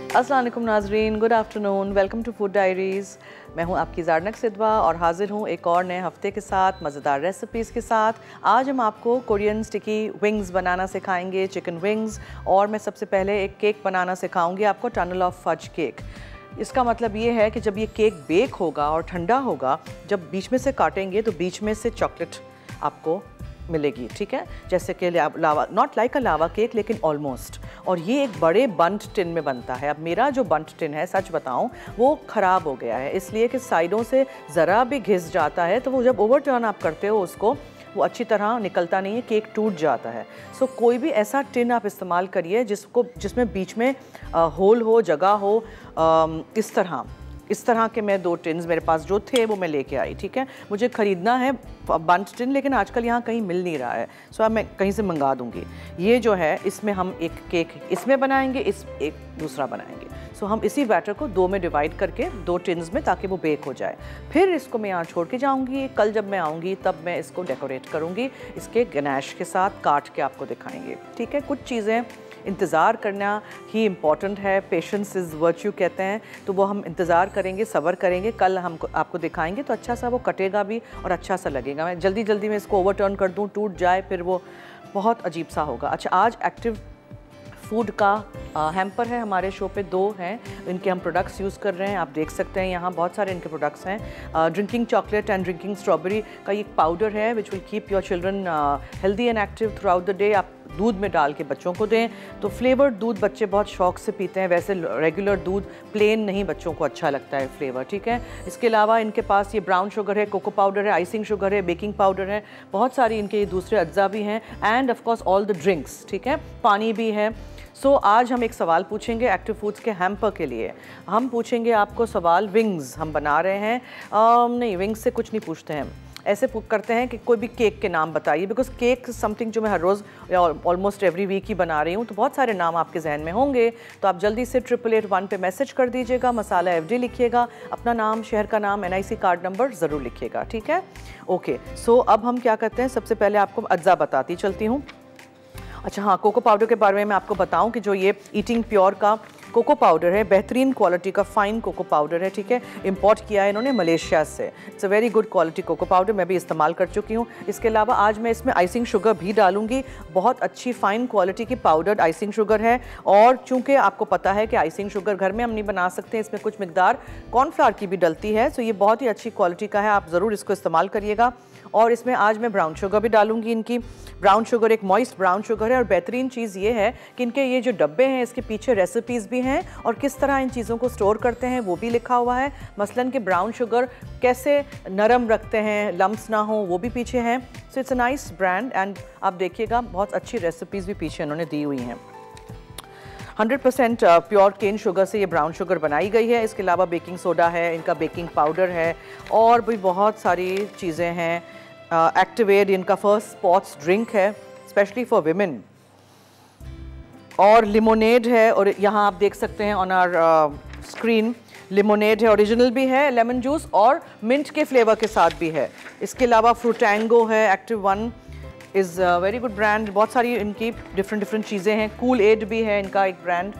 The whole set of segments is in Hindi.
अस्सलाम वालेकुम नाजरीन, good afternoon, welcome to food diaries. मैं हूं आपकी ज़ारनक सिद्वा और हाजिर हूं एक और नए हफ्ते के साथ, मज़ेदार रेसिपीज़ के साथ। आज हम आपको कोरियन स्टिकी विंग्स बनाना सिखाएंगे, चिकन विंग्स। और मैं सबसे पहले एक केक बनाना सिखाऊंगी आपको, टनल ऑफ फज केक। इसका मतलब ये है कि जब ये केक बेक होगा और ठंडा होगा, जब बीच में से काटेंगे तो बीच में से चॉकलेट आपको मिलेगी, ठीक है, जैसे कि lava, not like a lava cake लेकिन ऑलमोस्ट। और ये एक बड़े बंट टिन में बनता है। अब मेरा जो बंट टिन है, सच बताऊं, वो ख़राब हो गया है, इसलिए कि साइडों से ज़रा भी घिस जाता है, तो वो जब ओवर टर्न आप करते हो उसको, वो अच्छी तरह निकलता नहीं है, केक टूट जाता है। सो कोई भी ऐसा टिन आप इस्तेमाल करिए जिसमें बीच में होल हो, जगह हो। इस तरह के मैं 2 टिन्स मेरे पास जो थे वो मैं लेके आई, ठीक है। मुझे ख़रीदना है बंट टिन, लेकिन आजकल यहाँ कहीं मिल नहीं रहा है, सो अब मैं कहीं से मंगा दूँगी। ये जो है, इसमें हम एक केक इसमें बनाएंगे, एक दूसरा बनाएंगे। सो हम इसी बैटर को 2 में डिवाइड करके 2 टिन्स में, ताकि वो बेक हो जाए। फिर इसको मैं यहाँ छोड़ के जाऊँगी। कल जब मैं आऊँगी तब मैं इसको डेकोरेट करूँगी, इसके गनाश के साथ काट के आपको दिखाएंगे, ठीक है। कुछ चीज़ें इंतज़ार करना ही इम्पॉर्टेंट है, पेशेंस इज़ वर्च्यू कहते हैं, तो वो हम इंतज़ार करेंगे, सब्र करेंगे। कल हम आपको दिखाएंगे तो अच्छा सा वो कटेगा भी और अच्छा सा लगेगा। मैं जल्दी में इसको ओवरटर्न कर दूँ, टूट जाए, फिर वो बहुत अजीब सा होगा। अच्छा, आज एक्टिव फूड का हैम्पर है हमारे शो पे, 2 हैं, इनके हम प्रोडक्ट्स यूज़ कर रहे हैं। आप देख सकते हैं यहाँ बहुत सारे इनके प्रोडक्ट्स हैं। Drinking chocolate and drinking strawberry का ये पाउडर है, which will keep your children healthy and active through out the day. आप दूध में डाल के बच्चों को दें, तो फ्लेवर्ड दूध बच्चे बहुत शौक से पीते हैं। वैसे रेगुलर दूध प्लेन नहीं बच्चों को अच्छा लगता है फ्लेवर, ठीक है। इसके अलावा इनके पास ये ब्राउन शुगर है, कोको पाउडर है, आइसिंग शुगर है, बेकिंग पाउडर है, बहुत सारी इनके दूसरे अज्जा भी हैं, end of course all the drinks, ठीक है, पानी भी है। सो आज हम एक सवाल पूछेंगे एक्टिव फूड्स के हैम्पर के लिए। हम पूछेंगे आपको सवाल, विंग्स हम बना रहे हैं, नहीं, विंग्स से कुछ नहीं पूछते हैं, ऐसे करते हैं कि कोई भी केक के नाम बताइए, बिकॉज केक समथिंग जो मैं हर रोज़ या ऑलमोस्ट एवरी वीक ही बना रही हूँ, तो बहुत सारे नाम आपके जहन में होंगे। तो आप जल्दी से 8881 पे मैसेज कर दीजिएगा, मसाला FD लिखिएगा, अपना नाम, शहर का नाम, NIC कार्ड नंबर ज़रूर लिखिएगा, ठीक है। ओके, सो अब हम क्या करते हैं, सबसे पहले आपको अज्जा बताती चलती हूँ। अच्छा हाँ, कोको पाउडर के बारे में मैं आपको बताऊं कि जो ये ईटिंग प्योर का कोको पाउडर है, बेहतरीन क्वालिटी का फाइन कोको पाउडर है, ठीक है। इंपोर्ट किया है इन्होंने मलेशिया से। It's a very good quality cocoa powder, मैं भी इस्तेमाल कर चुकी हूँ। इसके अलावा आज मैं इसमें आइसिंग शुगर भी डालूंगी, बहुत अच्छी फाइन क्वालिटी की पाउडर्ड आइसिंग शुगर है। और चूंकि आपको पता है कि आइसिंग शुगर घर में हम नहीं बना सकते, इसमें कुछ मिकदार कॉर्नफ्लावर की भी डलती है, सो ये बहुत ही अच्छी क्वालिटी का है, आप ज़रूर इसको इस्तेमाल करिएगा। और इसमें आज मैं ब्राउन शुगर भी डालूंगी। इनकी ब्राउन शुगर एक मॉइस्ट ब्राउन शुगर है, और बेहतरीन चीज़ ये है कि इनके ये जो डब्बे हैं, इसके पीछे रेसिपीज़ भी हैं और किस तरह इन चीज़ों को स्टोर करते हैं वो भी लिखा हुआ है। मसलन कि ब्राउन शुगर कैसे नरम रखते हैं, लम्स ना हो, वो भी पीछे हैं। So it's a nice brand, and आप देखिएगा बहुत अच्छी रेसिपीज़ भी पीछे उन्होंने दी हुई हैं। 100% प्योर केन शुगर से ये ब्राउन शुगर बनाई गई है। इसके अलावा बेकिंग सोडा है, इनका बेकिंग पाउडर है, और भी बहुत सारी चीज़ें हैं। एक्टिवेट इनका फर्स्ट स्पोर्ट्स ड्रिंक है, स्पेशली फॉर विमेन, और लिमोनेड है। और यहाँ आप देख सकते हैं ऑन आवर स्क्रीन, लिमोनेड है, ओरिजिनल भी है, लेमन जूस और मिंट के फ्लेवर के साथ भी है। इसके अलावा फ्रूटैंगो है, active 1 is very good brand, बहुत सारी इनकी डिफरेंट चीज़ें हैं। कूल एड भी है इनका एक ब्रांड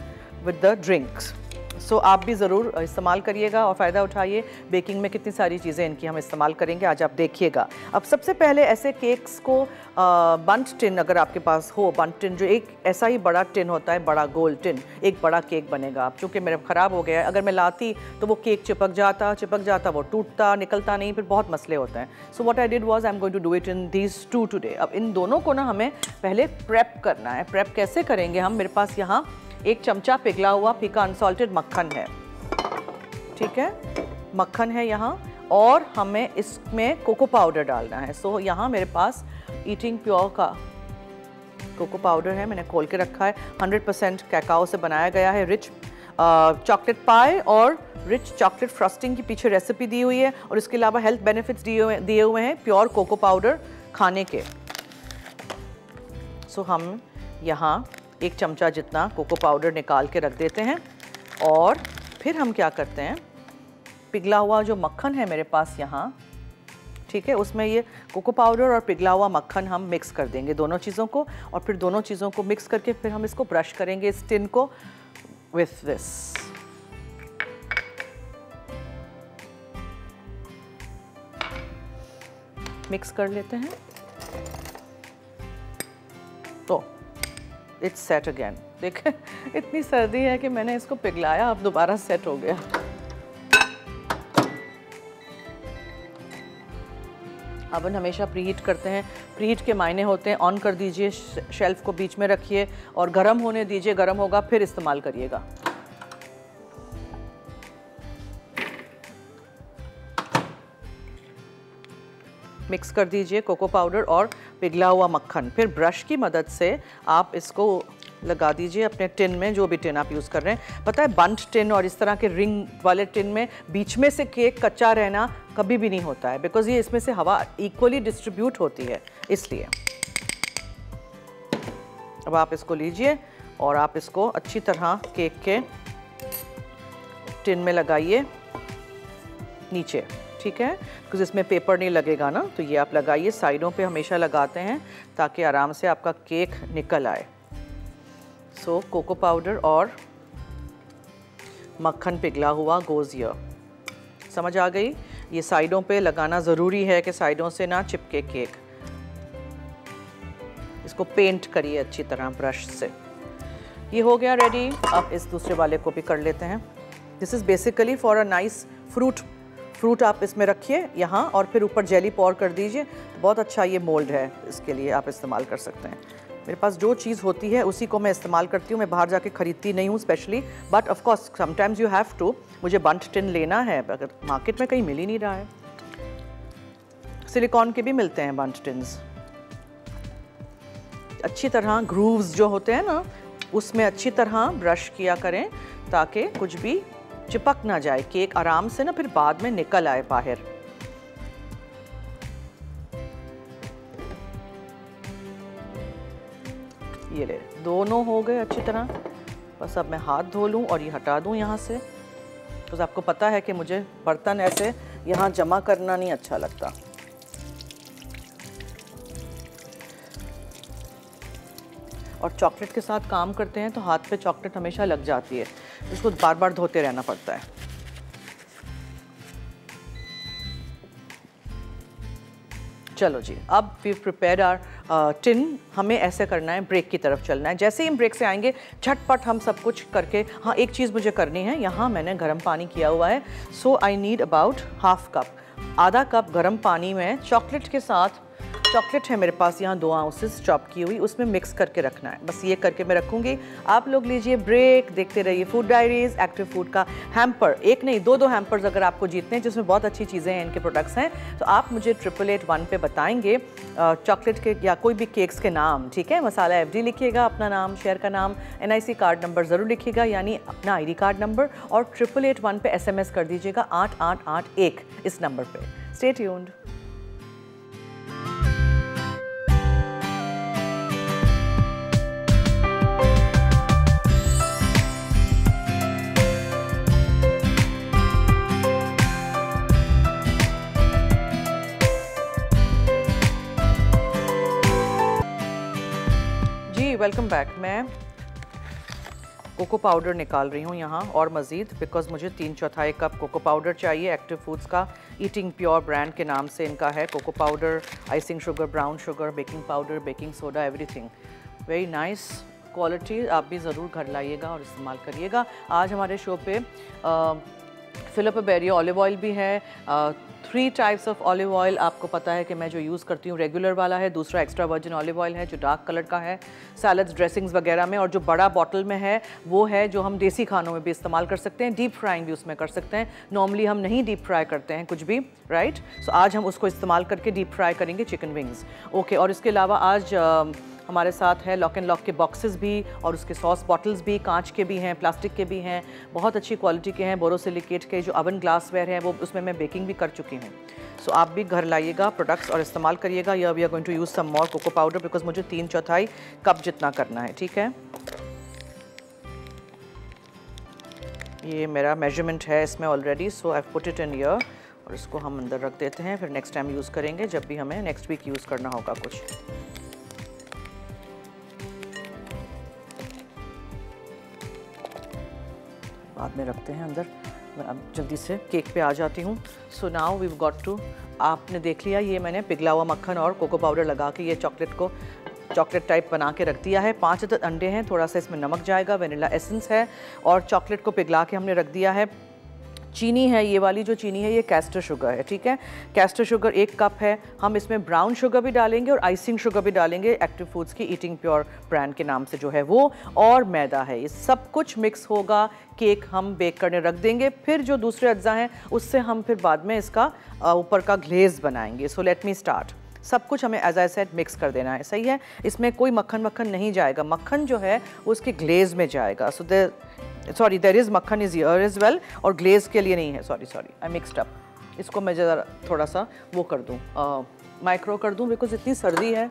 विद द ड्रिंक्स। सो आप भी ज़रूर इस्तेमाल करिएगा और फ़ायदा उठाइए। बेकिंग में कितनी सारी चीज़ें इनकी हम इस्तेमाल करेंगे, आज आप देखिएगा। अब सबसे पहले ऐसे केक्स को बंट टिन अगर आपके पास हो, बंट टिन जो एक ऐसा ही बड़ा टिन होता है, बड़ा गोल टिन, एक बड़ा केक बनेगा। अब चूँकि मेरा ख़राब हो गया है, अगर मैं लाती तो वो केक चिपक जाता, वो टूटता, निकलता नहीं, फिर बहुत मसले होते हैं। So what I did was I am going to do it in these 2 today. अब इन दोनों को ना हमें पहले प्रेप करना है। प्रेप कैसे करेंगे हम, मेरे पास यहाँ 1 चमचा पिघला हुआ फीका अनसॉल्टेड मक्खन है, ठीक है, मक्खन है यहाँ, और हमें इसमें कोको पाउडर डालना है। सो यहाँ मेरे पास ईटिंग प्योर का कोको पाउडर है, मैंने खोल के रखा है, 100% कैकाओ से बनाया गया है। रिच चॉकलेट पाई और रिच चॉकलेट फ्रस्टिंग की पीछे रेसिपी दी हुई है, और इसके अलावा हेल्थ बेनिफिट्स दिए हुए हैं प्योर कोको पाउडर खाने के। सो हम यहाँ 1 चमचा जितना कोको पाउडर निकाल के रख देते हैं, और फिर हम क्या करते हैं, पिघला हुआ जो मक्खन है मेरे पास यहाँ, ठीक है, उसमें ये कोको पाउडर और पिघला हुआ मक्खन हम मिक्स कर देंगे दोनों चीज़ों को, और फिर दोनों चीज़ों को मिक्स करके फिर हम इसको ब्रश करेंगे, इस टिन को with this. मिक्स कर लेते हैं तो इट्स सेट अगेन। देखें इतनी सर्दी है कि मैंने इसको पिघलाया, अब दोबारा सेट हो गया। अवन हमेशा प्रीहीट करते हैं, प्रीहीट के मायने होते हैं ऑन कर दीजिए, शेल्फ को बीच में रखिए और गर्म होने दीजिए, गर्म होगा फिर इस्तेमाल करिएगा। मिक्स कर दीजिए कोको पाउडर और पिघला हुआ मक्खन। फिर ब्रश की मदद से आप इसको लगा दीजिए अपने टिन में, जो भी टिन आप यूज़ कर रहे हैं। पता है बंट टिन और इस तरह के रिंग वाले टिन में बीच में से केक कच्चा रहना कभी भी नहीं होता है, बिकॉज ये इसमें से हवा इक्वली डिस्ट्रीब्यूट होती है, इसलिए। अब आप इसको लीजिए और आप इसको अच्छी तरह केक के टिन में लगाइए नीचे, ठीक है, बिकॉज इसमें पेपर नहीं लगेगा ना, तो ये आप लगाइए। साइडों पे हमेशा लगाते हैं ताकि आराम से आपका केक निकल आए। सो कोको पाउडर और मक्खन पिघला हुआ गोज़ हियर। समझ आ गई? ये साइडों पे लगाना ज़रूरी है कि साइडों से ना चिपके केक। इसको पेंट करिए अच्छी तरह ब्रश से। ये हो गया रेडी। अब इस दूसरे वाले को भी कर लेते हैं। This is basically for a nice fruit आप इसमें रखिए यहाँ और फिर ऊपर जेली पॉर कर दीजिए। बहुत अच्छा ये मोल्ड है, इसके लिए आप इस्तेमाल कर सकते हैं। मेरे पास जो चीज़ होती है उसी को मैं इस्तेमाल करती हूँ, मैं बाहर जाके ख़रीदती नहीं हूँ specially, but of course sometimes you have to. मुझे बंट टिन लेना है, अगर मार्केट में कहीं मिल ही नहीं रहा है। सिलिकॉन के भी मिलते हैं बंट टिन्स। अच्छी तरह ग्रूव्स जो होते हैं ना, उसमें अच्छी तरह ब्रश किया करें ताकि कुछ भी चिपक ना जाए, केक आराम से ना फिर बाद में निकल आए बाहर। ये ले, दोनों हो गए अच्छी तरह। बस अब मैं हाथ धो लूँ और ये हटा दूँ यहाँ से, तो आपको पता है कि मुझे बर्तन ऐसे यहाँ जमा करना नहीं अच्छा लगता। और चॉकलेट के साथ काम करते हैं तो हाथ पे चॉकलेट हमेशा लग जाती है, इसको बार बार धोते रहना पड़ता है। चलो जी, अब वी प्रिपेयर्ड आवर टिन। हमें ऐसे करना है, ब्रेक की तरफ चलना है। जैसे ही हम ब्रेक से आएंगे झटपट हम सब कुछ करके, हाँ एक चीज़ मुझे करनी है, यहाँ मैंने गर्म पानी किया हुआ है। So I need about half cup, आधा कप गर्म पानी में चॉकलेट के साथ, चॉकलेट है मेरे पास यहाँ 2 आउंसेस चॉप की हुई, उसमें मिक्स करके रखना है। बस ये करके मैं रखूँगी। आप लोग लीजिए ब्रेक, देखते रहिए फूड डायरीज। एक्टिव फूड का हैम्पर, एक नहीं 2 हैम्पर्स अगर आपको जीतने हैं जिसमें बहुत अच्छी चीज़ें हैं, इनके प्रोडक्ट्स हैं, तो आप मुझे 8881 पे बताएंगे चॉकलेट के या कोई भी केक्स के नाम, ठीक है। मसाला FD लिखिएगा, अपना नाम, शहर का नाम, NIC कार्ड नंबर ज़रूर लिखिएगा, यानी अपना ID कार्ड नंबर, और 8881 पे SMS कर दीजिएगा 8881 इस नंबर पर। Stay tuned. Welcome back. मैं कोको पाउडर निकाल रही हूँ यहाँ और मज़ीद, बिकॉज मुझे 3/4 कप कोको पाउडर चाहिए। एक्टिव फूड्स का ईटिंग प्योर ब्रांड के नाम से इनका है। Cocoa powder, icing sugar, brown sugar, baking powder, baking soda, everything very nice quality. आप भी ज़रूर घर लाइएगा और इस्तेमाल करिएगा। आज हमारे शो पे फिलिप बेरी ऑलिव ऑयल भी है। 3 टाइप्स ऑफ ऑलिव ऑयल आपको पता है कि मैं जो यूज़ करती हूँ रेगुलर वाला है, दूसरा एक्स्ट्रा वर्जिन ऑलिव ऑयल है जो डार्क कलर का है सैलड्स, ड्रेसिंग्स वगैरह में, और जो बड़ा बॉटल में है वो है जो हम देसी खानों में भी इस्तेमाल कर सकते हैं, डीप फ्राइंग भी उसमें कर सकते हैं। नॉर्मली हम नहीं डीप फ्राई करते हैं कुछ भी, राइट। सो आज हम उसको इस्तेमाल करके डीप फ्राई करेंगे चिकन विंग्स, ओके। और इसके अलावा आज हमारे साथ है लॉक एंड लॉक के बॉक्सेस भी, और उसके सॉस बॉटल्स भी, कांच के भी हैं, प्लास्टिक के भी हैं, बहुत अच्छी क्वालिटी के हैं। बोरोसिलिकेट के जो ओवन ग्लासवेयर है वो, उसमें मैं बेकिंग भी कर चुकी हूँ। सो आप भी घर लाइएगा प्रोडक्ट्स और इस्तेमाल करिएगा। या we are going to use some more cocoa powder because मुझे 3/4 कप जितना करना है, ठीक है। ये मेरा मेजरमेंट है इसमें already, so I put it in here, और इसको हम अंदर रख देते हैं, फिर नेक्स्ट टाइम यूज़ करेंगे जब भी हमें नेक्स्ट वीक यूज़ करना होगा कुछ। बाद में रखते हैं अंदर। मैं अब जल्दी से केक पे आ जाती हूँ। So now we got to, आपने देख लिया ये मैंने पिघला हुआ मक्खन और कोको पाउडर लगा के ये चॉकलेट टाइप बना के रख दिया है। 5 अदद अंडे हैं, थोड़ा सा इसमें नमक जाएगा, वनीला एसेंस है और चॉकलेट को पिघला के हमने रख दिया है। चीनी है, ये वाली जो चीनी है ये कैस्टर शुगर है, ठीक है। कैस्टर शुगर 1 कप है। हम इसमें ब्राउन शुगर भी डालेंगे और आइसिंग शुगर भी डालेंगे, एक्टिव फूड्स की ईटिंग प्योर ब्रांड के नाम से जो है वो, और मैदा है। ये सब कुछ मिक्स होगा, केक हम बेक करने रख देंगे। फिर जो दूसरे अज्जा हैं उससे हम फिर बाद में इसका ऊपर का ग्लेज बनाएंगे। So let me start. सब कुछ हमें एज आई सेड मिक्स कर देना है, सही है। इसमें कोई मक्खन नहीं जाएगा, मक्खन जो है उसके ग्लेज में जाएगा। सो देयर इज़ मक्खन इज हियर एज वेल, और ग्लेज के लिए नहीं है। Sorry I mixed up. इसको मैं ज़रा थोड़ा सा वो कर दूँ, माइक्रो कर दूँ, बिकॉज इतनी सर्दी है।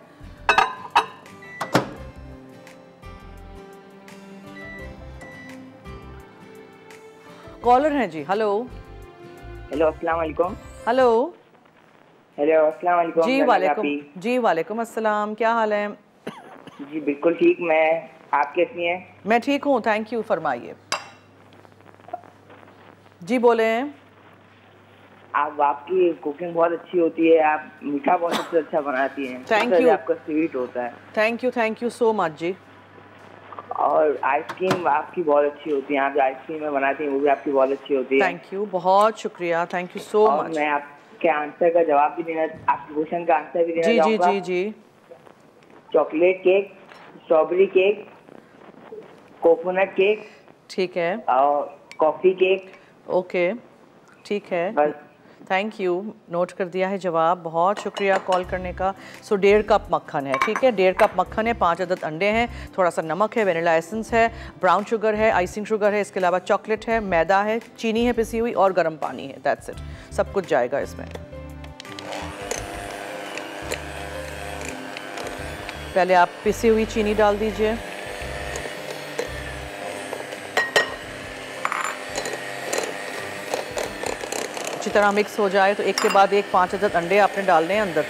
कॉलर हैं जी। हेलो अस्सलाम वालेकुम। हेलो अस्सलाम वालेकुम। जी वालेकुम अस्सलाम, क्या हाल है? जी बिल्कुल ठीक। मैं, आप कैसी हैं? मैं ठीक हूँ, थैंक यू। फरमाइए जी, बोले। आपकी कुकिंग बहुत अच्छी होती है, आप मीठा बहुत सबसे अच्छा बनाती हैं। Thank you. आपका स्वीट होता है। थैंक यू सो मच जी। और आइसक्रीम आपकी बहुत अच्छी होती है, आप जो आइसक्रीम में बनाती हैं वो भी आपकी बहुत अच्छी होती है। थैंक यू, बहुत शुक्रिया, थैंक यू सो मच। मैं आपके आंसर का जवाब भी देना, आपके क्वेश्चन का आंसर भी देना चाहूँगा। जी। Chocolate cake, strawberry cake, coconut cake, ठीक है, और कॉफी केक। ओके, ठीक है, बस। थैंक यू, नोट कर दिया है जवाब। बहुत शुक्रिया कॉल करने का। सो 1.5 कप मक्खन है, ठीक है, 1.5 कप मक्खन है, 5 अदद अंडे हैं, थोड़ा सा नमक है, वनीला एसेंस है, ब्राउन शुगर है, आइसिंग शुगर है, इसके अलावा चॉकलेट है, मैदा है, चीनी है पिसी हुई, और गर्म पानी है। दैट्स इट, सब कुछ जाएगा इसमें। पहले आप पिसी हुई चीनी डाल दीजिए। अच्छी तरह मिक्स हो जाए तो एक के बाद एक 5 अदद अंडे आपने डालने हैं अंदर।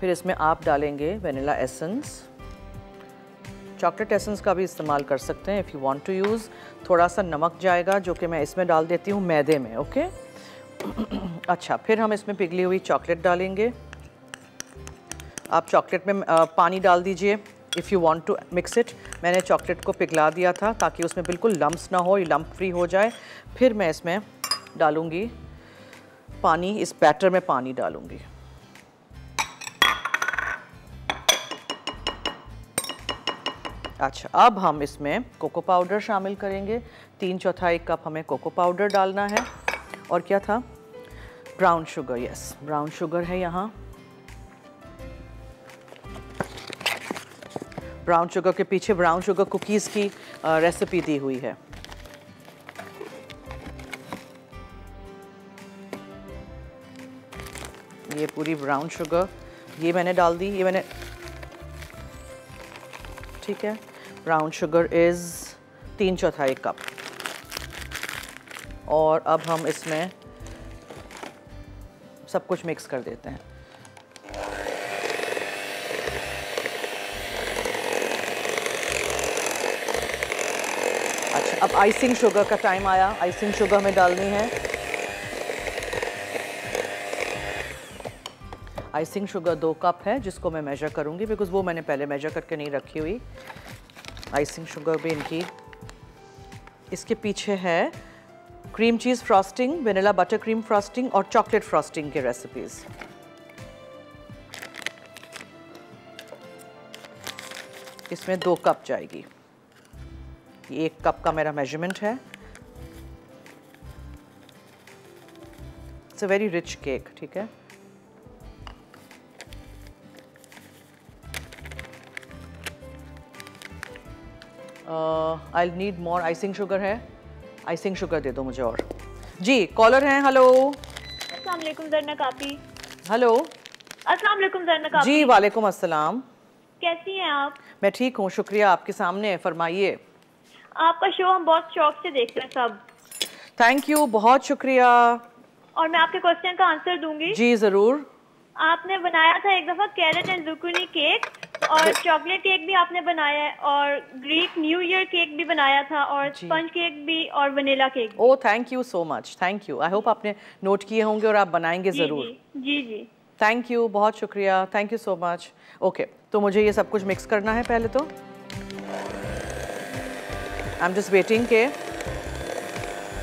फिर इसमें आप डालेंगे वनीला एसेंस, चॉकलेट एसेंस का भी इस्तेमाल कर सकते हैं if you want to use. थोड़ा सा नमक जाएगा जो कि मैं इसमें डाल देती हूँ मैदे में, ओके। अच्छा, फिर हम इसमें पिघली हुई चॉकलेट डालेंगे। आप चॉकलेट में पानी डाल दीजिए if you want to mix it. मैंने चॉकलेट को पिघला दिया था ताकि उसमें बिल्कुल लम्प्स ना हो, ये लम्प फ्री हो जाए। फिर मैं इसमें डालूँगी पानी, इस बैटर में पानी डालूँगी। अच्छा, अब हम इसमें कोको पाउडर शामिल करेंगे। 3/4 कप हमें कोको पाउडर डालना है। और क्या था? Brown sugar, yes, brown sugar है यहाँ। ब्राउन शुगर के पीछे ब्राउन शुगर कुकीज़ की रेसिपी दी हुई है। ये पूरी ब्राउन शुगर ये मैंने डाल दी, ये मैंने, ठीक है। Brown sugar is 3/4 cup. और अब हम इसमें सब कुछ मिक्स कर देते हैं। अच्छा, अब आइसिंग शुगर का टाइम आया। आइसिंग शुगर हमें डालनी है। आइसिंग शुगर 2 कप है, जिसको मैं मेजर करूंगी बिकॉज वो मैंने पहले मेजर करके नहीं रखी हुई। आइसिंग शुगर भी इनकी, इसके पीछे है cream cheese frosting, vanilla butter cream frosting और चॉकलेट फ्रॉस्टिंग की रेसिपीज़। इसमें 2 कप जाएगी। ये 1 कप का मेरा मेजरमेंट है। It's a very rich cake, ठीक है। I need more. Icing sugar है, आइसिंग शुगर दे दो मुझे और। जी, कॉलर हैं। हेलो, अस्सलाम वालेकुम जरना कापी। हेलो। अस्सलाम वालेकुम ज़रनक जी वालेकुम अस्सलाम। कैसी हैं आप? मैं ठीक हूँ, शुक्रिया। आपके सामने, फरमाइए। आपका शो हम बहुत शौक से देखते हैं सब। थैंक यू, बहुत शुक्रिया। और मैं आपके क्वेश्चन का आंसर दूंगी। जी जरूर। आपने बनाया था एक दफा कैरेट एंड ज़ुकूनी केक, और चॉकलेट केक भी आपने बनाया है, और ग्रीक न्यू ईयर केक भी बनाया था, और स्पंज केक भी, और वनीला केक भी। Oh thank you so much, thank you. I hope आपने नोट किए होंगे और आप बनाएंगे ज़रूर। जी जी। थैंक यू, बहुत शुक्रिया, thank you so much. Okay, तो मुझे ये सब कुछ मिक्स करना है पहले तो। आई एम जस्ट वेटिंग के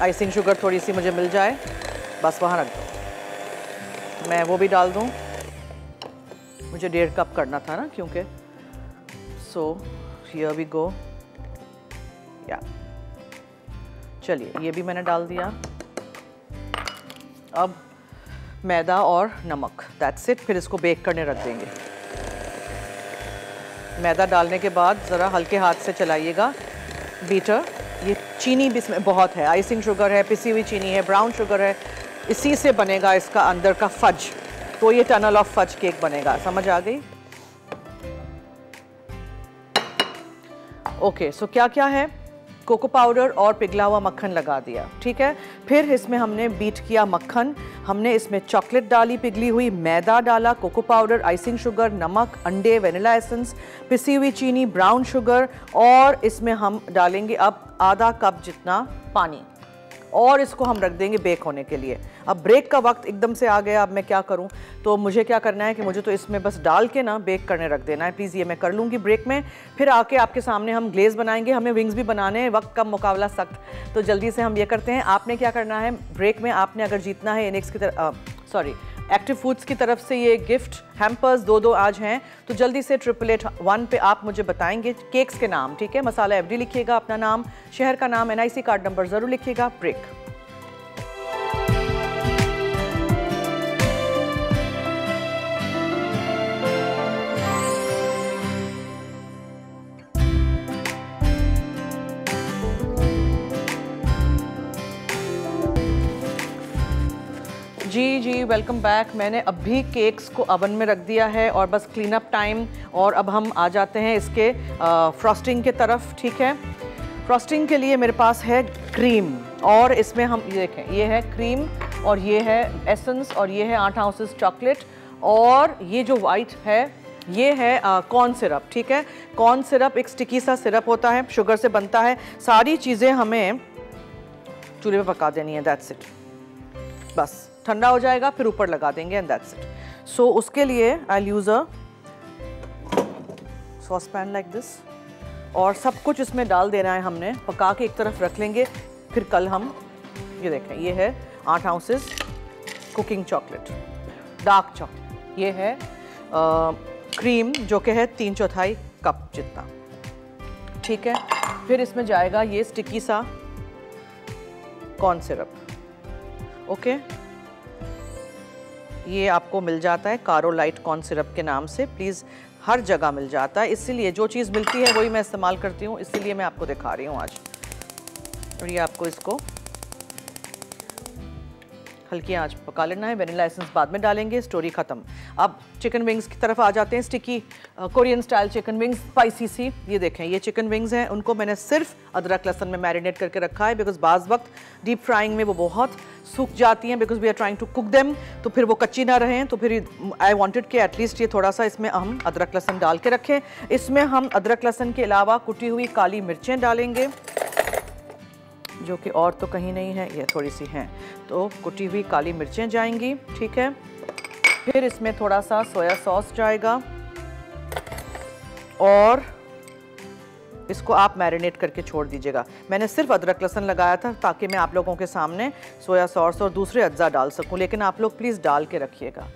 आइसिंग शुगर थोड़ी सी मुझे मिल जाए, बस वहाँ रख दो। मैं वो भी डाल दूँ, मुझे 1.5 कप करना था ना, क्योंकि सो हियर वी गो। या चलिए, ये भी मैंने डाल दिया। अब मैदा और नमक, दैट्स इट। फिर इसको बेक करने रख देंगे। मैदा डालने के बाद ज़रा हल्के हाथ से चलाइएगा बीटर। ये चीनी भी इसमें बहुत है, आइसिंग शुगर है, पिसी हुई चीनी है, ब्राउन शुगर है, इसी से बनेगा इसका अंदर का फज। तो ये टनल ऑफ फज केक बनेगा, समझ आ गई? ओके, सो क्या क्या है? कोको पाउडर और पिघला हुआ मक्खन लगा दिया, ठीक है। फिर इसमें हमने बीट किया मक्खन, हमने इसमें चॉकलेट डाली पिघली हुई, मैदा डाला, कोको पाउडर, आइसिंग शुगर, नमक, अंडे, वेनिला एसेंस, पिसी हुई चीनी, ब्राउन शुगर, और इसमें हम डालेंगे अब आधा कप जितना पानी, और इसको हम रख देंगे बेक होने के लिए। अब ब्रेक का वक्त एकदम से आ गया, अब मैं क्या करूं? तो मुझे क्या करना है कि मुझे तो इसमें बस डाल के ना बेक करने रख देना है। प्लीज़ ये मैं कर लूँगी ब्रेक में, फिर आके आपके सामने हम ग्लेज़ बनाएंगे। हमें विंग्स भी बनाने हैं, वक्त का मुकाबला सख्त, तो जल्दी से हम ये करते हैं। आपने क्या करना है ब्रेक में, आपने अगर जीतना है इनिक्स की तरफ, एक्टिव फूड्स की तरफ से ये गिफ्ट हैम्पर्स 2 आज हैं, तो जल्दी से 888-1 पे आप मुझे बताएंगे केक्स के नाम, ठीक है। मसाला एफडी लिखिएगा, अपना नाम, शहर का नाम, NIC कार्ड नंबर ज़रूर लिखिएगा। ब्रेक। जी जी, वेलकम बैक। मैंने अभी केक्स को ओवन में रख दिया है और बस क्लीन अप टाइम, और अब हम आ जाते हैं इसके फ्रॉस्टिंग के तरफ, ठीक है। फ्रॉस्टिंग के लिए मेरे पास है क्रीम, और इसमें हम ये देखें, ये है क्रीम, और ये है एसेंस, और ये है 8 आउंसेस चॉकलेट, और ये जो वाइट है ये है कॉर्न सिरप, ठीक है। कॉर्न सिरप एक स्टिकी सा सिरप होता है, शुगर से बनता है। सारी चीज़ें हमें चूल्हे पे पका देनी है, दैट्स इट। बस ठंडा हो जाएगा, फिर ऊपर लगा देंगे, एंड दैट्स इट। सो उसके लिए I will use a sauce pan like this, और सब कुछ इसमें डाल देना है हमने, पका के एक तरफ रख लेंगे। फिर कल हम ये देखें, ये है 8 ounces cooking chocolate, dark chocolate, ये है क्रीम जो कि है 3/4 कप जितना, ठीक है। फिर इसमें जाएगा ये स्टिकी सा कॉर्न सिरप, ओके। ये आपको मिल जाता है कारोलाइट कॉर्न सिरप के नाम से, प्लीज़ हर जगह मिल जाता है, इसीलिए जो चीज़ मिलती है वही मैं इस्तेमाल करती हूँ, इसीलिए मैं आपको दिखा रही हूँ आज। और ये आपको इसको हल्की आंच पका लेना है, वेनिला एसेंस बाद में डालेंगे, स्टोरी ख़त्म। अब चिकन विंग्स की तरफ आ जाते हैं, sticky Korean style chicken wings, spicy सी। ये देखें, ये चिकन विंग्स हैं, उनको मैंने सिर्फ अदरक लहसुन में मैरिनेट करके रखा है, बिकॉज बाज़ वक्त डीप फ्राइंग में वो बहुत सूख जाती हैं, because we are trying to cook them, तो फिर वो कच्ची ना रहें, तो फिर आई वांटेड कि एटलीस्ट ये थोड़ा सा इसमें हम अदरक लहसुन डाल के रखें। इसमें हम अदरक लहसुन के अलावा कुटी हुई काली मिर्चें डालेंगे, जो कि और तो कहीं नहीं है, ये थोड़ी सी हैं, तो कुटी हुई काली मिर्चें जाएंगी, ठीक है। फिर इसमें थोड़ा सा सोया सॉस जाएगा, और इसको आप मैरिनेट करके छोड़ दीजिएगा। मैंने सिर्फ अदरक लहसुन लगाया था ताकि मैं आप लोगों के सामने सोया सॉस और दूसरे अज्जा डाल सकूं, लेकिन आप लोग प्लीज़ डाल के रखिएगा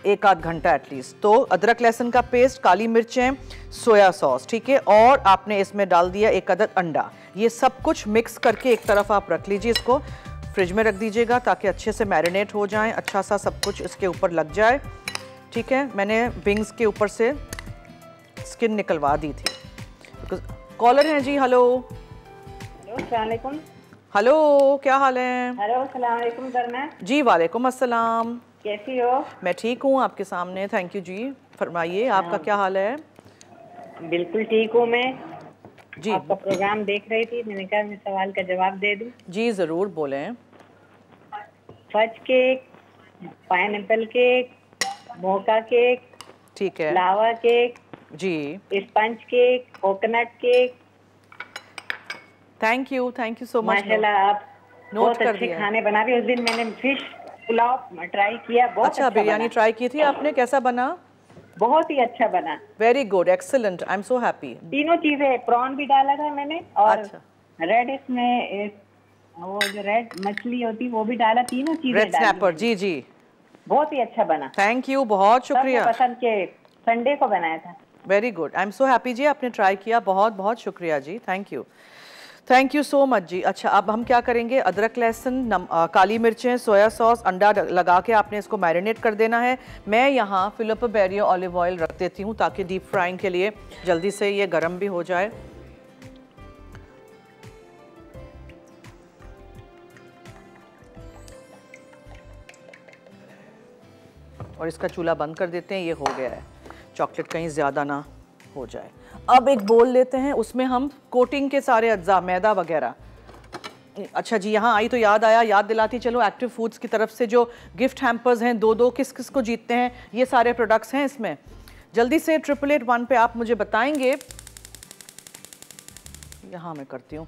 1-8 घंटा एटलीस्ट। तो अदरक लहसुन का पेस्ट, काली मिर्चें, सोया सॉस, ठीक है, और आपने इसमें डाल दिया 1 अदद अंडा। ये सब कुछ मिक्स करके एक तरफ आप रख लीजिए, इसको फ्रिज में रख दीजिएगा ताकि अच्छे से मैरिनेट हो जाएं, अच्छा सा सब कुछ इसके ऊपर लग जाए, ठीक है। मैंने विंग्स के ऊपर से स्किन निकलवा दी थी। कॉलर हैं जी, हेलो। अस्सलाम वालेकुम। हेलो, क्या हाल है? हेलो, अस्सलाम वालेकुम। जी वालेकुम अस्सलाम। कैसी हो? मैं ठीक हूँ, आपके सामने। थैंक यू जी। फरमाइए, आपका क्या हाल है? बिल्कुल ठीक हूँ मैं जी। आपका प्रोग्राम देख रही थी, मैंने कहा मैं सवाल का जवाब दे दूं। जी ज़रूर, बोलें। Fudge cake, pineapple cake, mocha cake, ठीक है, लावा केक जी। Sponge cake, coconut cake. Thank you so much. माशाल्लाह आप बहुत अच्छे खाने बना रही। उस दिन मैंने फिश पुलाव ट्राई किया, बहुत अच्छा बिरयानी ट्राई की थी आपने, कैसा बना? बहुत ही अच्छा बना। Very good, excellent, I am so happy. तीनों चीजें, प्रॉन भी डाला था मैंने और रेड इसमें वो जो रेड मछली होती वो भी डाला, तीनों चीजें रेड स्नैपर। जी जी, बहुत ही अच्छा बना। थैंक यू, बहुत शुक्रिया। पसंद के संडे को बनाया था। Very good, I am so happy जी, आपने ट्राई किया, बहुत बहुत शुक्रिया जी, थैंक यू सो मच जी। अच्छा, अब हम क्या करेंगे, अदरक लहसुन, काली मिर्चें, सोया सॉस, अंडा लगा के आपने इसको मैरिनेट कर देना है। मैं यहाँ फिलिप बेरियो ऑलिव ऑयल रख देती हूँ ताकि डीप फ्राइंग के लिए जल्दी से ये गर्म भी हो जाए। और इसका चूल्हा बंद कर देते हैं, ये हो गया है। चॉकलेट कहीं ज़्यादा ना हो जाए। अब एक बोल लेते हैं, उसमें हम कोटिंग के सारे अज्जा, मैदा वगैरह। अच्छा जी, यहाँ आई तो याद आया, याद दिलाती चलो, एक्टिव फूड्स की तरफ से जो गिफ्ट हैम्पर्स हैं, दो किस किस को जीतते हैं, ये सारे प्रोडक्ट्स हैं इसमें। जल्दी से 888 पे आप मुझे बताएंगे। यहाँ मैं करती हूँ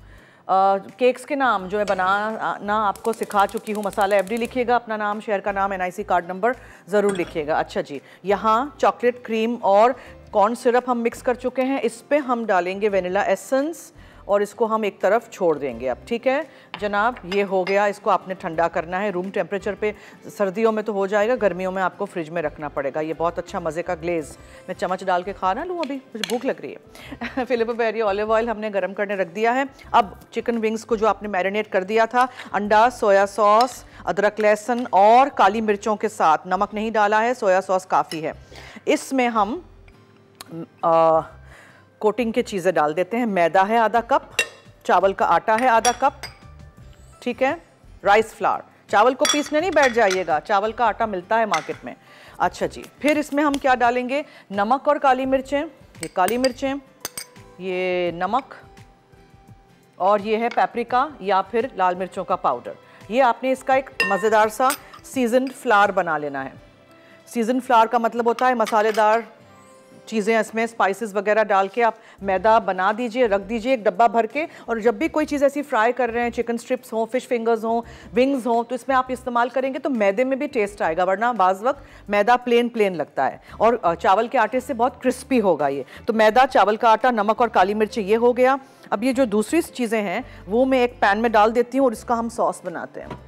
केक्स के नाम जो मैं बनाना आपको सिखा चुकी हूँ। मसाला एफडी लिखिएगा, अपना नाम, शहर का नाम, एनआईसी कार्ड नंबर ज़रूर लिखिएगा। अच्छा जी, यहाँ चॉकलेट क्रीम और कॉर्न सिरप हम मिक्स कर चुके हैं। इस पे हम डालेंगे वेनिला एसेंस और इसको हम एक तरफ छोड़ देंगे अब। ठीक है जनाब, ये हो गया। इसको आपने ठंडा करना है रूम टेम्परेचर पे। सर्दियों में तो हो जाएगा, गर्मियों में आपको फ्रिज में रखना पड़ेगा। ये बहुत अच्छा मज़े का ग्लेज़ मैं चम्मच डाल के खा ना लूँ, अभी मुझे भूख लग रही है। फिलिप बेरियो ऑलिव ऑयल हमने गर्म करने रख दिया है। अब चिकन विंग्स को जो आपने मैरिनेट कर दिया था, अंडा, सोया सॉस, अदरक लहसुन और काली मिर्चों के साथ, नमक नहीं डाला है, सोया सॉस काफ़ी है। इसमें हम कोटिंग की चीज़ें डाल देते हैं। मैदा है आधा कप, चावल का आटा है आधा कप, ठीक है, राइस फ्लावर। चावल को पीसने नहीं बैठ जाइएगा, चावल का आटा मिलता है मार्केट में। अच्छा जी, फिर इसमें हम क्या डालेंगे, नमक और काली मिर्चें। ये काली मिर्चें, ये नमक और ये है पेपरिका या फिर लाल मिर्चों का पाउडर। ये आपने इसका एक मज़ेदार सा सीजन्ड फ्लावर बना लेना है। सीजन्ड फ्लावर का मतलब होता है मसालेदार चीज़ें, इसमें स्पाइसेस वगैरह डाल के आप मैदा बना दीजिए, रख दीजिए एक डब्बा भर के। और जब भी कोई चीज़ ऐसी फ्राई कर रहे हैं, चिकन स्ट्रिप्स हों, फिश फिंगर्स हों, विंग्स हों, तो इसमें आप इस्तेमाल करेंगे तो मैदे में भी टेस्ट आएगा, वरना बाज़ वक्त मैदा प्लेन लगता है। और चावल के आटे से बहुत क्रिस्पी होगा ये। तो मैदा, चावल का आटा, नमक और काली मिर्च, ये हो गया। अब ये जो दूसरी चीज़ें हैं वो मैं एक पैन में डाल देती हूँ और इसका हम सॉस बनाते हैं।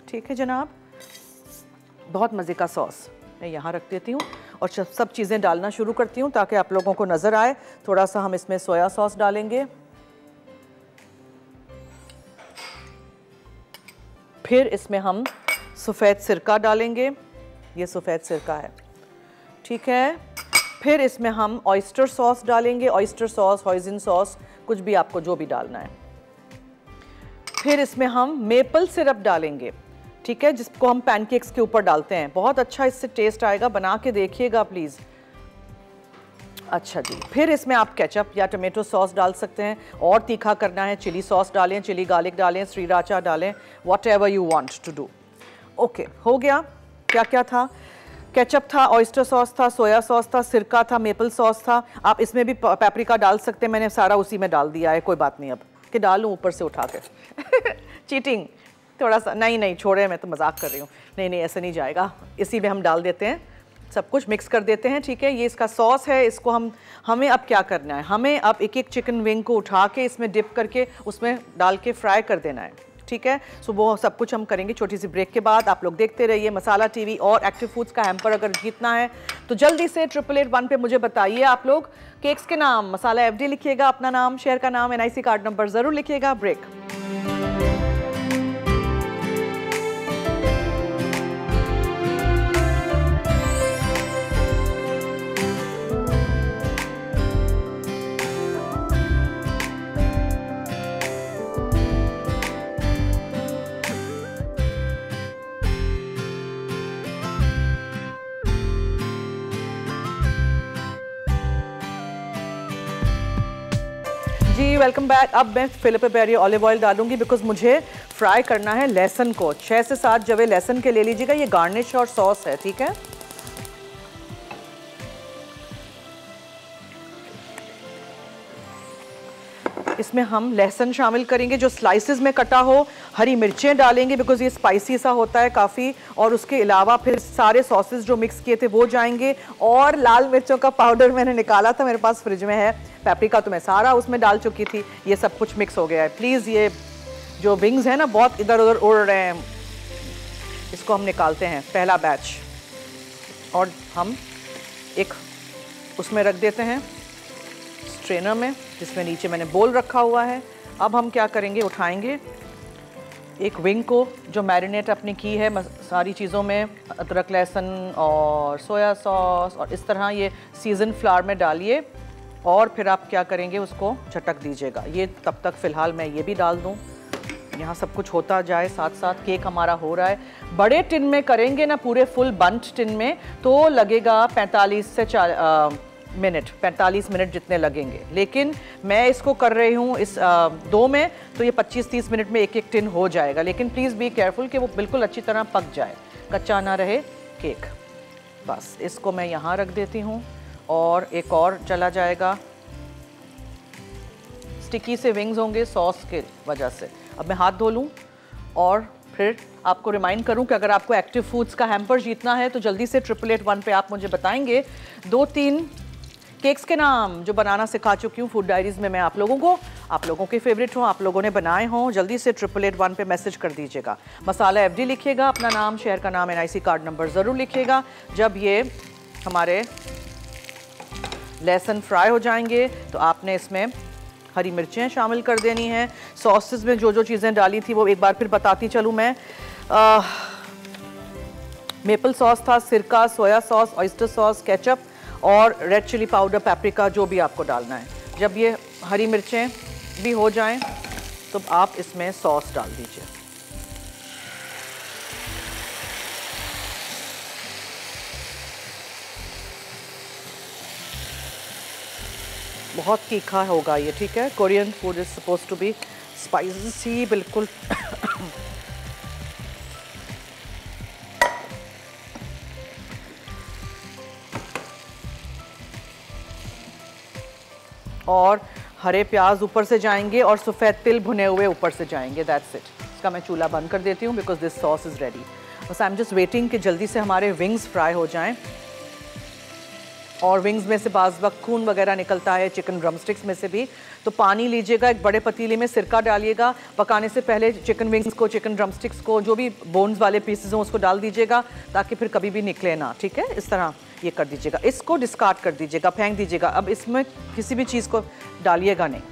ठीक है जनाब, बहुत मज़े का सॉस मैं यहाँ रख देती हूँ और सब चीज़ें डालना शुरू करती हूँ ताकि आप लोगों को नज़र आए। थोड़ा सा हम इसमें सोया सॉस डालेंगे, फिर इसमें हम सफ़ेद सिरका डालेंगे, ये सफ़ेद सिरका है, ठीक है। फिर इसमें हम ऑयस्टर सॉस डालेंगे, ऑयस्टर सॉस, हॉइज़न सॉस, कुछ भी आपको जो भी डालना है। फिर इसमें हम मेपल सिरप डालेंगे, ठीक है, जिसको हम पैनकेक्स के ऊपर डालते हैं। बहुत अच्छा इससे टेस्ट आएगा, बना के देखिएगा प्लीज़। अच्छा जी, फिर इसमें आप केचप या टमाटो सॉस डाल सकते हैं, और तीखा करना है चिली सॉस डालें, चिली गार्लिक डालें, श्रीराचा डालें, whatever you want to do. Okay, हो गया। क्या क्या था, केचप था, ऑयस्टर सॉस था, सोया सॉस था, सिरका था, मेपल सॉस था। आप इसमें भी पेपरिका डाल सकते हैं, मैंने सारा उसी में डाल दिया है, कोई बात नहीं। अब कि डालूँ ऊपर से उठा के चीटिंग थोड़ा सा, नहीं छोड़े, मैं तो मजाक कर रही हूँ। नहीं ऐसा नहीं जाएगा, इसी में हम डाल देते हैं, सब कुछ मिक्स कर देते हैं। ठीक है, ये इसका सॉस है। इसको हमें अब क्या करना है, हमें अब एक चिकन विंग को उठा के इसमें डिप करके उसमें डाल के फ्राई कर देना है। ठीक है, सो वो सब कुछ हम करेंगे छोटी सी ब्रेक के बाद। आप लोग देखते रहिए मसाला टीवी और एक्टिव फूड्स का हैम्पर। अगर जीतना है तो जल्दी से 888 पे मुझे बताइए आप लोग केक्स के नाम। मसाला एफडी लिखिएगा, अपना नाम, शहर का नाम, एनआईसी कार्ड नंबर ज़रूर लिखिएगा। ब्रेक। जी, वेलकम बैक। अब मैं फिलिपे पेरी ऑलिव ऑयल डालूंगी बिकॉज मुझे फ्राई करना है लहसुन को। 6 से 7 जवे लहसुन के ले लीजिएगा, ये गार्निश और सॉस है, ठीक है। इसमें हम लहसुन शामिल करेंगे जो स्लाइसेस में कटा हो, हरी मिर्चें डालेंगे बिकॉज ये स्पाइसी सा होता है काफ़ी, और उसके अलावा फिर सारे सॉसेस जो मिक्स किए थे वो जाएंगे, और लाल मिर्चों का पाउडर मैंने निकाला था, मेरे पास फ्रिज में है, पेपरिका तो मैं सारा उसमें डाल चुकी थी, ये सब कुछ मिक्स हो गया है। प्लीज़ ये जो विंग्स हैं ना बहुत इधर उधर उड़ रहे हैं, इसको हम निकालते हैं पहला बैच, और हम एक उसमें रख देते हैं स्ट्रेनर में जिसमें नीचे मैंने बोल रखा हुआ है। अब हम क्या करेंगे, उठाएंगे एक विंग को जो मैरिनेट अपनी की है सारी चीज़ों में, अदरक लहसुन और सोया सॉस, और इस तरह ये सीजन फ्लावर में डालिए, और फिर आप क्या करेंगे उसको झटक दीजिएगा। ये तब तक फ़िलहाल मैं ये भी डाल दूँ, यहाँ सब कुछ होता जाए साथ साथ। केक हमारा हो रहा है, बड़े टिन में करेंगे ना, पूरे फुल बंट टिन में तो लगेगा 45 से 45 मिनट जितने लगेंगे, लेकिन मैं इसको कर रही हूँ इस 2 में, तो ये 25-30 मिनट में एक एक टिन हो जाएगा। लेकिन प्लीज़ बी केयरफुल कि वो बिल्कुल अच्छी तरह पक जाए, कच्चा ना रहे केक। बस इसको मैं यहाँ रख देती हूँ, और एक और चला जाएगा। स्टिकी से विंग्स होंगे सॉस के वजह से। अब मैं हाथ धो लूँ, और फिर आपको रिमाइंड करूं कि अगर आपको एक्टिव फूड्स का हैम्पर जीतना है तो जल्दी से 888 पे आप मुझे बताएंगे 2-3 केक्स के नाम जो बनाना सिखा चुकी हूँ फूड डायरीज़ में मैं आप लोगों के फेवरेट हों, आप लोगों ने बनाए हों। जल्दी से 888 पे मैसेज कर दीजिएगा। मसाला FD लिखिएगा, अपना नाम, शहर का नाम, NIC कार्ड नंबर ज़रूर लिखिएगा। जब ये हमारे लहसुन फ्राई हो जाएंगे तो आपने इसमें हरी मिर्चें शामिल कर देनी हैं। सॉसेस में जो जो चीज़ें डाली थी वो एक बार फिर बताती चलूँ मैं। मेपल सॉस था, सिरका, soya sauce, oyster sauce, ketchup और रेड चिली पाउडर, पेपरिका, जो भी आपको डालना है। जब ये हरी मिर्चें भी हो जाएं तो आप इसमें सॉस डाल दीजिए। बहुत तीखा होगा ये, ठीक है। Korean food is suppose to be spicy, बिल्कुल। और हरे प्याज ऊपर से जाएंगे और सफ़ेद तिल भुने हुए ऊपर से जाएंगे। That's it. इसका मैं चूल्हा बंद कर देती हूँ because this sauce is ready. बस आई एम जस्ट वेटिंग कि जल्दी से हमारे विंग्स फ्राई हो जाएं। और विंग्स में से बाज़ वक्त खून वगैरह निकलता है, चिकन ड्रमस्टिक्स में से भी। तो पानी लीजिएगा, एक बड़े पतीले में सिरका डालिएगा। पकाने से पहले चिकन विंग्स को, चिकन ड्रमस्टिक्स को, जो भी बोन्स वाले पीसेस हों उसको डाल दीजिएगा ताकि फिर कभी भी निकले ना, ठीक है। इस तरह ये कर दीजिएगा। इसको डिस्कार्ड कर दीजिएगा, फेंक दीजिएगा। अब इसमें किसी भी चीज़ को डालिएगा नहीं।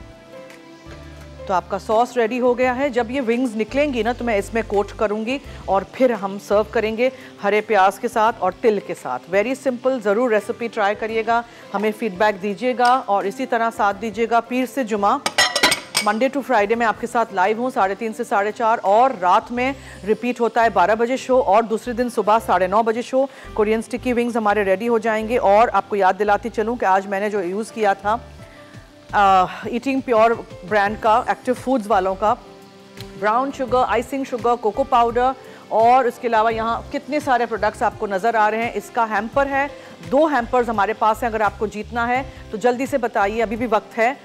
तो आपका सॉस रेडी हो गया है। जब ये विंग्स निकलेंगी ना तो मैं इसमें कोट करूंगी और फिर हम सर्व करेंगे हरे प्याज के साथ और तिल के साथ। वेरी सिंपल, ज़रूर रेसिपी ट्राई करिएगा, हमें फीडबैक दीजिएगा और इसी तरह साथ दीजिएगा। पीर से जुमा, मंडे टू फ्राइडे में आपके साथ लाइव हूँ 3:30 से 4:30, और रात में रिपीट होता है 12 बजे शो, और दूसरे दिन सुबह 9:30 बजे शो। कोरियन स्टिकी विंग्स हमारे रेडी हो जाएंगे। और आपको याद दिलाती चलूँ कि आज मैंने जो यूज़ किया था ईटिंग प्योर ब्रांड का, एक्टिव फूड्स वालों का, brown sugar, icing sugar, cocoa powder, और इसके अलावा यहाँ कितने सारे प्रोडक्ट्स आपको नज़र आ रहे हैं। इसका हैम्पर है, 2 हैम्पर्स हमारे पास हैं। अगर आपको जीतना है तो जल्दी से बताइए, अभी भी वक्त है।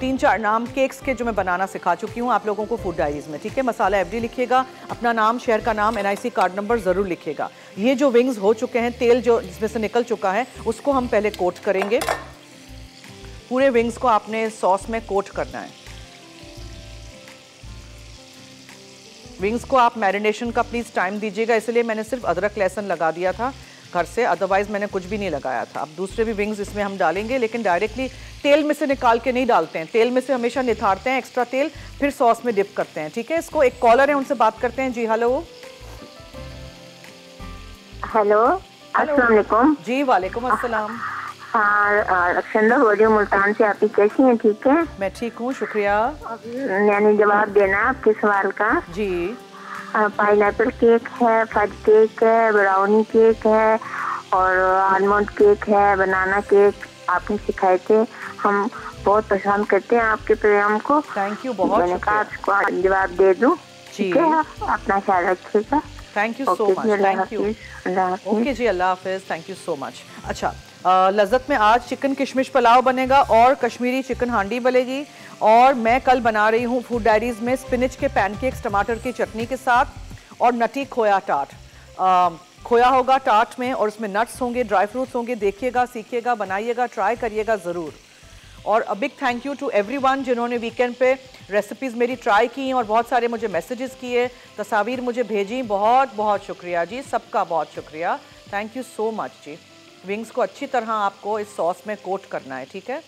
3-4 नाम केक्स के जो मैं बनाना सिखा चुकी हूँ आप लोगों को फूड डायरीज में, ठीक है। मसाला FD लिखिएगा, अपना नाम, शहर का नाम, NIC कार्ड नंबर ज़रूर लिखिएगा। ये जो विंग्स हो चुके हैं, तेल जो जिसमें से निकल चुका है उसको हम पहले कोट करेंगे। पूरे विंग्स को आपने सॉस में कोट करना है। विंग्स को आप मैरिनेशन का प्लीज़ टाइम दीजिएगा, इसलिए मैंने सिर्फ अदरक लहसुन लगा दिया था घर से, अदरवाइज़ मैंने कुछ भी नहीं लगाया था। अब दूसरे भी विंग्स इसमें हम डालेंगे, लेकिन डायरेक्टली तेल में से निकाल के नहीं डालते हैं। तेल में से हमेशा निथारते हैं एक्स्ट्रा तेल, फिर सॉस में डिप करते हैं, ठीक है। इसको एक कॉलर है, उनसे बात करते हैं। जी हेलो। हेलो, अस्सलाम वालेकुम। जी वालेकुम अस्सलाम। हाँ, रक्षंदा बोल रही हूँ मुल्तान से। आप कैसी हैं? ठीक है, मैं ठीक हूँ, शुक्रिया। यानी जवाब देना आपके सवाल का। जी। पाइनएप्पल केक है, फज केक है, ब्राउनी केक है और आलमंड केक है, बनाना केक आपने सिखाए थे। हम बहुत पसंद करते हैं आपके प्रोग्राम को। थैंक यू, बहुत मैंने कहा आपको जवाब दे दूं। ठीक है, अपना ख्याल रखिएगा। Thank you so much. Thank you. Okay जी, अल्लाह हाफिज। Thank you so much. अच्छा, लज्जत में आज चिकन किशमिश पुलाव बनेगा और कश्मीरी चिकन हांडी बनेगी। और मैं कल बना रही हूँ फूड डायरीज में स्पिनच के पैनकेक्स टमाटर की चटनी के साथ और नटी खोया टार्ट। खोया होगा टार्ट में और उसमें नट्स होंगे, ड्राई फ्रूट्स होंगे। देखिएगा, सीखिएगा, बनाइएगा, ट्राई करिएगा ज़रूर। और a big thank you to everyone जिन्होंने वीकेंड पे रेसिपीज़ मेरी ट्राई की और बहुत सारे मुझे मैसेजेस किए, तस्वीर मुझे भेजी। बहुत बहुत शुक्रिया जी, सबका बहुत शुक्रिया। थैंक यू सो मच जी। विंग्स को अच्छी तरह आपको इस सॉस में कोट करना है, ठीक है।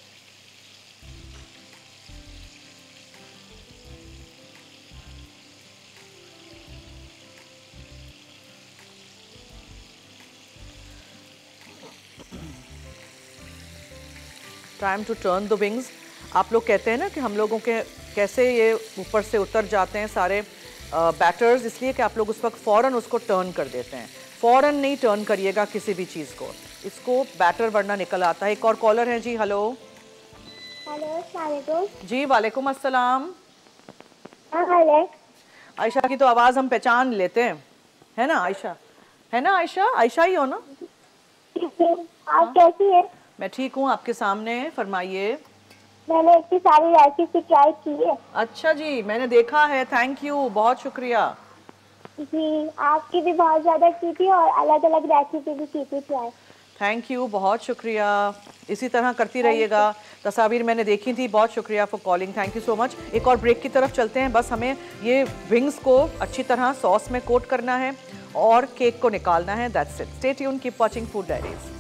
Time to turn the wings. आप लोग कहते हैं ना कि हम लोगों के कैसे ये ऊपर से उतर जाते हैं सारे बैटर्स, इसलिए कि आप लोग उस वक्त फ़ौरन उसको टर्न कर देते हैं। फ़ौरन नहीं टर्न करिएगा किसी भी चीज़ को, इसको बैटर वरना निकल आता है। एक और कॉलर है जी। हेलो। हेलो, अस्सलाम वालेकुम। जी वालेकुम अस्सलाम। आयशा की तो आवाज़ हम पहचान लेते हैं, है ना आयशा? है ना आयशा? आयशा ही हो ना? आप कैसी हैं? मैं ठीक हूँ, आपके सामने फरमाइए। मैंने इतनी सारी रेसिपी ट्राई की है। अच्छा जी, मैंने देखा है। थैंक यू, बहुत शुक्रिया जी। आपकी भी बहुत ज़्यादा की थी और अलग अलग रेसिपी भी की थी ट्राई। थैंक यू, बहुत शुक्रिया। इसी तरह करती रहिएगा। तस्वीर मैंने देखी थी। बहुत शुक्रिया for calling. Thank you so much. एक और ब्रेक की तरफ चलते हैं। बस हमें ये विंग्स को अच्छी तरह सॉस में कोट करना है और केक को निकालना है। That's it. Stay tuned, keep watching food diaries.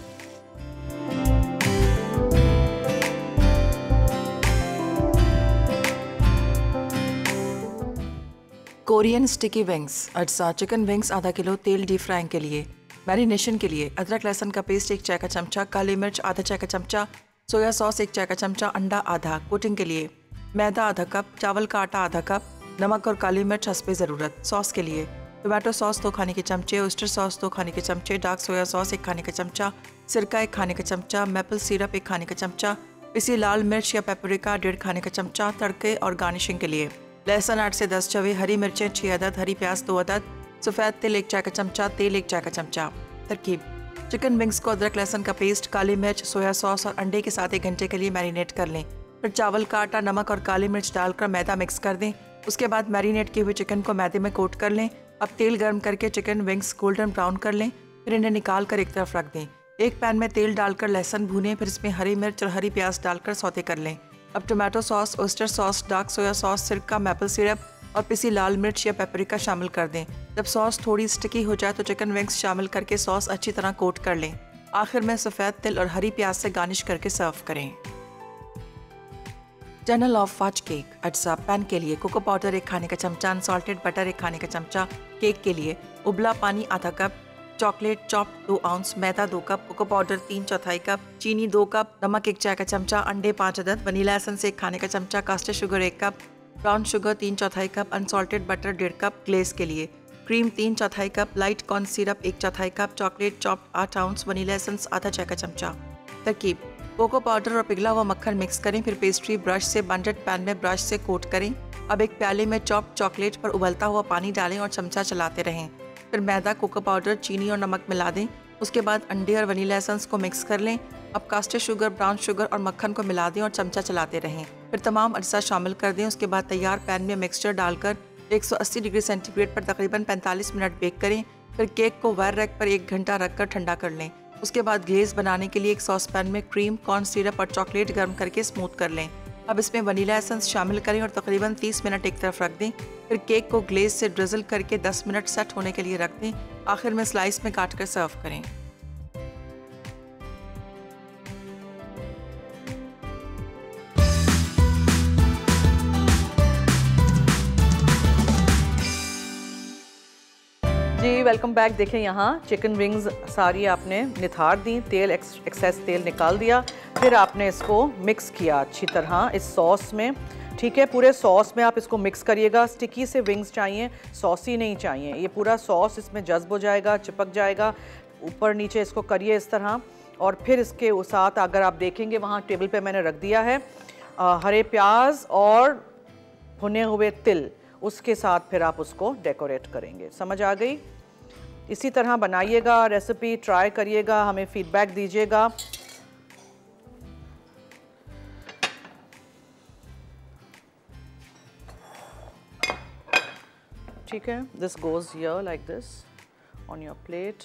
Korean sticky wings. अज्जा चिकन विंग्स आधा किलो। तेल डीप फ्राइंग के लिए। मैरिनेशन के लिए अदरक लहसुन का पेस्ट 1 चाय का चमचा, काली मिर्च आधा चाय का चमचा, सोया सॉस 1 चाय का चमचा, अंडा आधा। कोटिंग के लिए मैदा आधा कप, चावल का आटा आधा कप, नमक और काली मिर्च हस्बे ज़रूरत। सॉस के लिए टोमेटो सॉस 2 खाने के चमचे, ऑयस्टर सॉस 2 खाने के चमचे, डार्क सोया सॉस 1 खाने का चमचा, सिरका 1 खाने का चमचा, मैपल सिरप 1 खाने का चमचा, पिसी लाल मिर्च या पेपरिका 1.5 खाने का चमचा। तड़के और गार्निशिंग के लिए लहसुन 8 से 10 चवे, हरी मिर्चें 6 अदद, हरी प्याज 2 अदद, सफ़ेद तिल 1 चाय का चमचा, तेल 1 चाय का चमचा। तरकीब: चिकन विंग्स को अदरक लहसुन का पेस्ट, काली मिर्च, सोया सॉस और अंडे के साथ 1 घंटे के लिए मैरिनेट कर लें। फिर चावल का आटा, नमक और काली मिर्च डालकर मैदा मिक्स कर दें। उसके बाद मैरिनेट किए हुए चिकन को मैदे में कोट कर लें। अब तेल गर्म करके चिकन विंग्स गोल्डन ब्राउन कर लें। फिर इन्हें निकाल कर एक तरफ रख दें। एक पैन में तेल डालकर लहसुन भूनें, फिर इसमें हरी मिर्च और हरी प्याज डालकर सौते कर लें। अब tomato sauce, oyster sauce, dark soya sauce, सिरका, मैपल सिरप और पिसी लाल मिर्च या पेपरिका शामिल कर दें। जब सॉस थोड़ी स्टिकी हो जाए तो चिकन विंग्स शामिल करके सॉस अच्छी तरह कोट कर लें। आखिर में सफ़ेद तिल और हरी प्याज से गार्निश करके सर्व करें। Tunnel of fudge cake. अज्जा पैन के लिए कोको पाउडर 1 खाने का चमचा, अनसॉल्टेड बटर 1 खाने का चमचा। केक के लिए उबला पानी आधा कप, चॉकलेट चॉप्ड 2 आउंस, मैदा 2 कप, कोको पाउडर 3/4 कप, चीनी 2 कप, नमक 1 चाय का चमचा, अंडे 5 अदद, वनीला एसेंस 1 खाने का चमचा, caster sugar 1 cup, brown sugar 3/4 cup, unsalted butter 1.5 cup. Glaze के लिए cream 3/4 cup, light corn syrup 1/4 cup, chocolate chopped 8 ounce, vanilla essence आधा चाय का चमचा। तरकीब: कोको पाउडर और पिघला हुआ मक्खन मिक्स करें। फिर पेस्ट्री ब्रश से बंडेड पैन में ब्रश से कोट करें। अब एक प्याले में चॉप्ड चॉकलेट पर उबलता हुआ पानी डालें और चमचा चलाते रहें। फिर मैदा, कोको पाउडर, चीनी और नमक मिला दें। उसके बाद अंडे और वनीला एसेंस को मिक्स कर लें। अब कास्टर शुगर, ब्राउन शुगर और मक्खन को मिला दें और चमचा चलाते रहें। फिर तमाम अज्जा शामिल कर दें। उसके बाद तैयार पैन में मिक्सचर डालकर 180 डिग्री सेंटीग्रेड पर तकरीबन 45 मिनट बेक करें। फिर केक को वायर रैक पर 1 घंटा रखकर ठंडा कर लें। उसके बाद ग्लेज बनाने के लिए एक सॉस पैन में क्रीम, कॉर्न सिरप और चॉकलेट गर्म करके स्मूथ कर लें। अब इसमें वनीला एसेंस शामिल करें और तकरीबन 30 मिनट एक तरफ रख दें। फिर केक को ग्लेज से ड्रिजल करके 10 मिनट सेट होने के लिए रख दें। आखिर में स्लाइस में काट कर सर्व करें। जी वेलकम बैक। देखें यहाँ चिकन विंग्स सारी आपने निथार दी, तेल एक्सेस तेल निकाल दिया। फिर आपने इसको मिक्स किया अच्छी तरह इस सॉस में, ठीक है। पूरे सॉस में आप इसको मिक्स करिएगा। स्टिकी से विंग्स चाहिए, सॉसी नहीं चाहिए। ये पूरा सॉस इसमें जज्ब हो जाएगा, चिपक जाएगा। ऊपर नीचे इसको करिए इस तरह। और फिर इसके साथ अगर आप देखेंगे वहाँ टेबल पे मैंने रख दिया है हरे प्याज और भुने हुए तिल, उसके साथ फिर आप उसको डेकोरेट करेंगे। समझ आ गई? इसी तरह बनाइएगा, रेसिपी ट्राई करिएगा, हमें फीडबैक दीजिएगा। ठीक है, this goes here like this on your plate.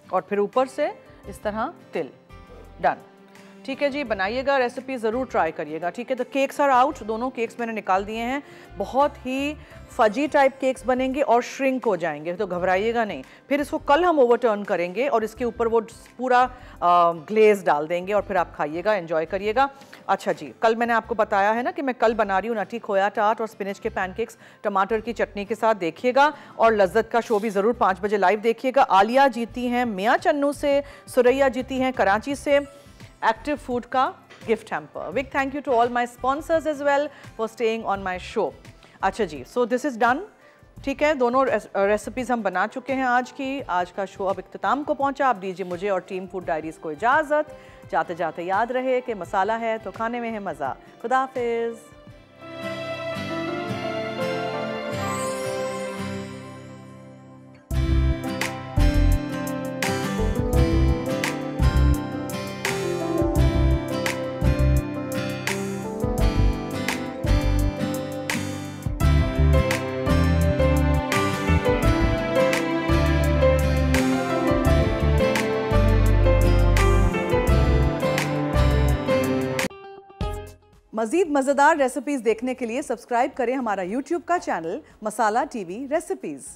और फिर ऊपर से इस तरह तिल। डन। ठीक है जी, बनाइएगा, रेसिपी ज़रूर ट्राई करिएगा। ठीक है, तो केक्स आर आउट, दोनों केक्स मैंने निकाल दिए हैं। बहुत ही फजी टाइप केक्स बनेंगे और श्रिंक हो जाएंगे, तो घबराइएगा नहीं। फिर इसको कल हम ओवरटर्न करेंगे और इसके ऊपर वो पूरा ग्लेज डाल देंगे और फिर आप खाइएगा, एंजॉय करिएगा। अच्छा जी, कल मैंने आपको बताया है ना कि मैं कल बना रही हूँ नटी खोया टार्ट और स्पिनच के पैनकेक्स टमाटर की चटनी के साथ। देखिएगा, और लज्जत का शो भी ज़रूर 5 बजे लाइव देखिएगा। आलिया जीती हैं मियाँ चन्नू से, सुरैया जीती हैं कराची से एक्टिव फूड का gift hamper. Big thank you to all my sponsors as well for staying on my show. अच्छा जी, सो दिस इज़ डन। ठीक है, दोनों रेसिपीज़ हम बना चुके हैं आज की। आज का शो अब इख्तिताम को पहुंचा। आप दीजिए मुझे और टीम फूड डायरीज़ को इजाज़त। जाते जाते याद रहे कि मसाला है तो खाने में है मज़ा। खुदा हाफिज़। मज़ीद मज़ेदार रेसिपीज़ देखने के लिए सब्सक्राइब करें हमारा YouTube का चैनल मसाला TV रेसिपीज़।